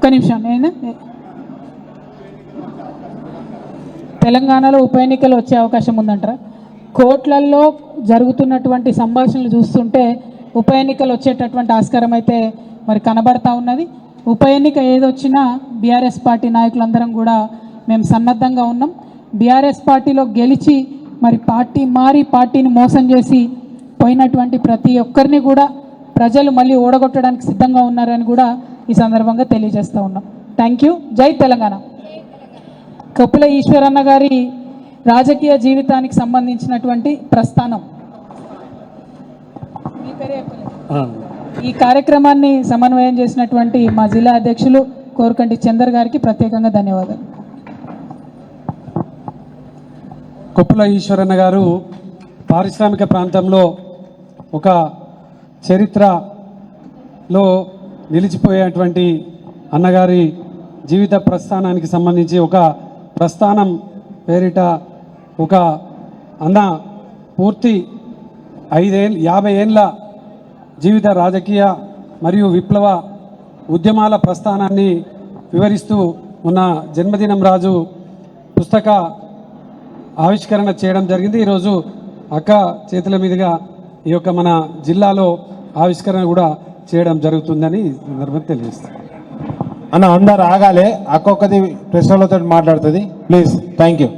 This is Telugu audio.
ఒక్క నిమిషం. నేను తెలంగాణలో ఉప ఎన్నికలు వచ్చే అవకాశం ఉందంటారా? కోట్లల్లో జరుగుతున్నటువంటి సంభాషణలు చూస్తుంటే ఉప ఎన్నికలు వచ్చేటటువంటి ఆస్కారం అయితే మరి కనబడతా ఉన్నది. ఉప ఎన్నిక ఏదొచ్చినా బీఆర్ఎస్ పార్టీ నాయకులందరం కూడా మేము సన్నద్ధంగా ఉన్నాం. బీఆర్ఎస్ పార్టీలో గెలిచి మరి పార్టీ మారి పార్టీని మోసం చేసి పోయినటువంటి ప్రతి ఒక్కరిని కూడా ప్రజలు మళ్ళీ ఓడగొట్టడానికి సిద్ధంగా ఉన్నారని కూడా ఈ సందర్భంగా తెలియజేస్తూ ఉన్నాం. Thank you. జై తెలంగాణ. కొప్పుల ఈశ్వరన్న గారి రాజకీయ జీవితానికి సంబంధించినటువంటి ప్రస్థానం ఈ కార్యక్రమాన్ని సమన్వయం చేసినటువంటి మా జిల్లా అధ్యక్షులు కోరుకంటి చందర్ గారికి ప్రత్యేకంగా ధన్యవాదాలు. కొప్పుల ఈశ్వరన్న గారు పారిశ్రామిక ప్రాంతంలో ఒక చరిత్రలో నిలిచిపోయేటువంటి అన్నగారి జీవిత ప్రస్థానానికి సంబంధించి ఒక ప్రస్థానం పేరిట ఒక అన్న పూర్తి 50 ఏళ్ళ జీవిత రాజకీయ మరియు విప్లవ ఉద్యమాల ప్రస్థానాన్ని వివరిస్తూ ఉన్న జన్మదినం రాజు పుస్తక ఆవిష్కరణ చేయడం జరిగింది. ఈరోజు అక్క చేతుల మీదుగా ఈ యొక్క మన జిల్లాలో ఆవిష్కరణ కూడా చేయడం జరుగుతుందని సందర్భంగా తెలియజేస్తాను. అన్న అందరు ఆగాలి, అక్కొక్కది ప్రెస్ వాళ్ళతో మాట్లాడుతుంది ప్లీజ్. Thank you.